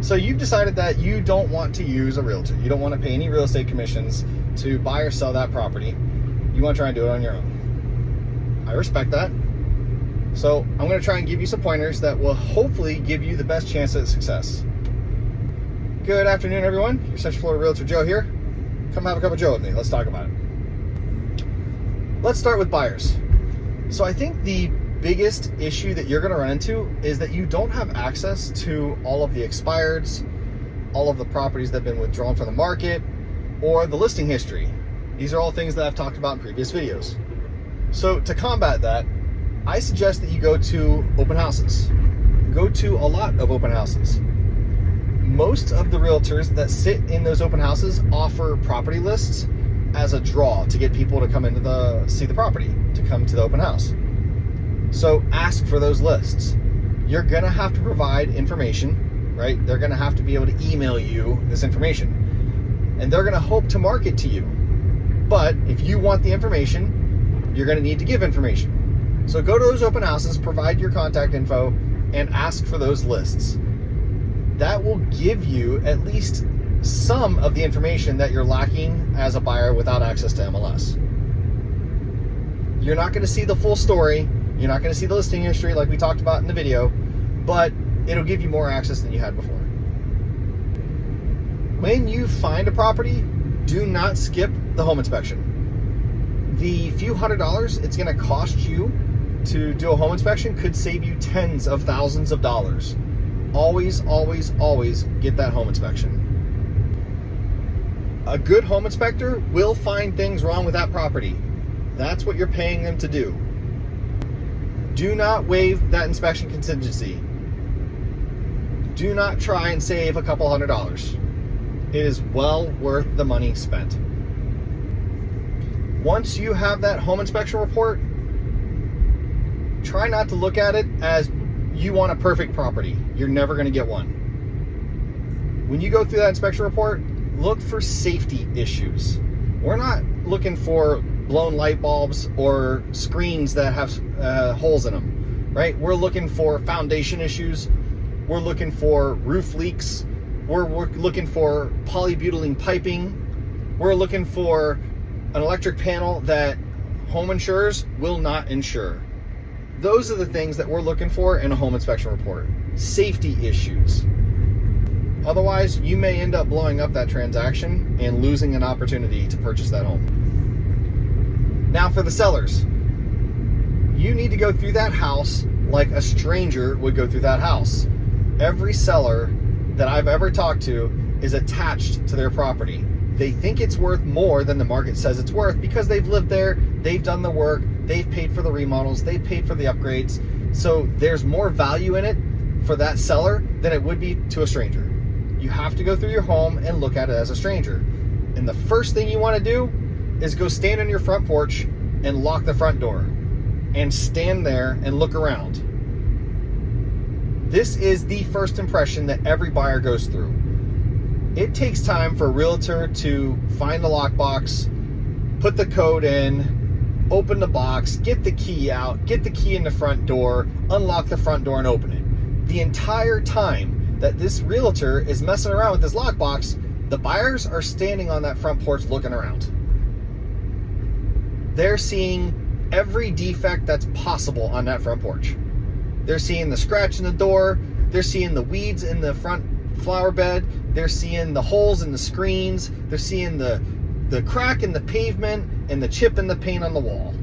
So you've decided that you don't want to use a realtor. You don't want to pay any real estate commissions to buy or sell that property. You want to try and do it on your own. I respect that. So I'm going to try and give you some pointers that will hopefully give you the best chance at success. Good afternoon, everyone. Your Central Florida Realtor Joe here. Come have a cup of Joe with me. Let's talk about it. Let's start with buyers. So I think the biggest issue that you're going to run into is that you don't have access to all of the expireds, all of the properties that have been withdrawn from the market, or the listing history. These are all things that I've talked about in previous videos. So to combat that, I suggest that you go to open houses. Go to a lot of open houses. Most of the realtors that sit in those open houses offer property lists as a draw to get people to come into see the property, to come to the open house. So ask for those lists. You're gonna have to provide information, right? They're gonna have to be able to email you this information, and they're gonna hope to market to you. But if you want the information, you're gonna need to give information. So go to those open houses, provide your contact info, and ask for those lists. That will give you at least some of the information that you're lacking as a buyer without access to MLS. You're not gonna see the full story. You're not going to see the listing history like we talked about in the video, but it'll give you more access than you had before. When you find a property, do not skip the home inspection. The few $100s it's going to cost you to do a home inspection could save you tens of thousands of dollars. Always, always, always get that home inspection. A good home inspector will find things wrong with that property. That's what you're paying them to do. Do not waive that inspection contingency. Do not try and save a couple $100. It is well worth the money spent. Once you have that home inspection report, try not to look at it as you want a perfect property. You're never going to get one. When you go through that inspection report, look for safety issues. We're not looking for blown light bulbs or screens that have holes in them, right? We're looking for foundation issues. We're looking for roof leaks. We're looking for polybutylene piping. We're looking for an electric panel that home insurers will not insure. Those are the things that we're looking for in a home inspection report. Safety issues. Otherwise, you may end up blowing up that transaction and losing an opportunity to purchase that home. Now for the sellers, you need to go through that house like a stranger would go through that house. Every seller that I've ever talked to is attached to their property. They think it's worth more than the market says it's worth because they've lived there, they've done the work, they've paid for the remodels, they've paid for the upgrades. So there's more value in it for that seller than it would be to a stranger. You have to go through your home and look at it as a stranger. And the first thing you want to do is go stand on your front porch and lock the front door and stand there and look around. This is the first impression that every buyer goes through. It takes time for a realtor to find the lockbox, put the code in, open the box, get the key out, get the key in the front door, unlock the front door and open it. The entire time that this realtor is messing around with this lockbox, the buyers are standing on that front porch looking around. They're seeing every defect that's possible on that front porch. They're seeing the scratch in the door. They're seeing the weeds in the front flower bed. They're seeing the holes in the screens. They're seeing the crack in the pavement and the chip in the paint on the wall,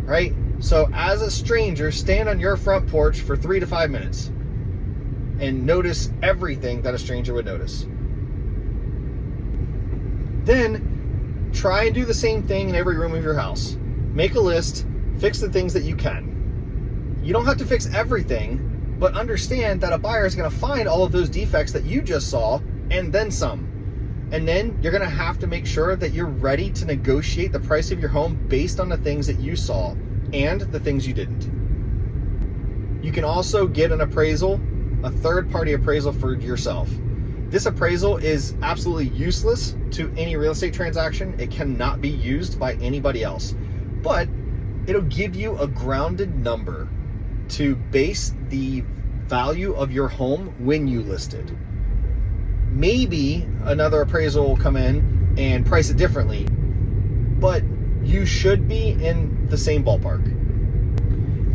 right? So as a stranger, stand on your front porch for 3 to 5 minutes and notice everything that a stranger would notice. Then try and do the same thing in every room of your house. Make a list, fix the things that you can. You don't have to fix everything, but understand that a buyer is going to find all of those defects that you just saw and then some. And then you're going to have to make sure that you're ready to negotiate the price of your home based on the things that you saw and the things you didn't. You can also get an appraisal, a third-party appraisal for yourself. This appraisal is absolutely useless to any real estate transaction. It cannot be used by anybody else, but it'll give you a grounded number to base the value of your home when you listed. maybe another appraisal will come in and price it differently, but you should be in the same ballpark.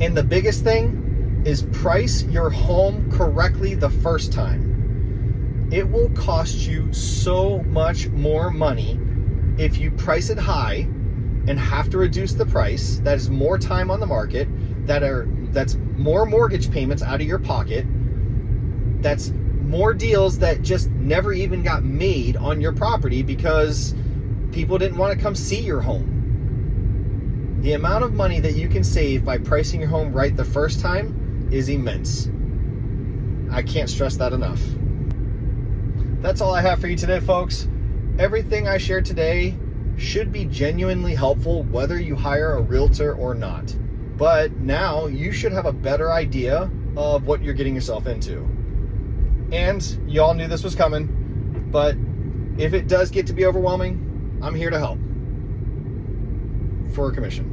And the biggest thing is price your home correctly the first time. It will cost you so much more money if you price it high and have to reduce the price. That is more time on the market, that's more mortgage payments out of your pocket, that's more deals that just never even got made on your property because people didn't want to come see your home. The amount of money that you can save by pricing your home right the first time is immense. I can't stress that enough. That's all I have for you today, folks. Everything I shared today should be genuinely helpful whether you hire a realtor or not. But now you should have a better idea of what you're getting yourself into. And you all knew this was coming, but if it does get to be overwhelming, I'm here to help for a commission.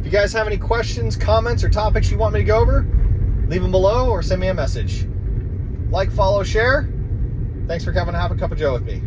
If you guys have any questions, comments, or topics you want me to go over, leave them below or send me a message. Like, follow, share. Thanks for coming to have a cup of Joe with me.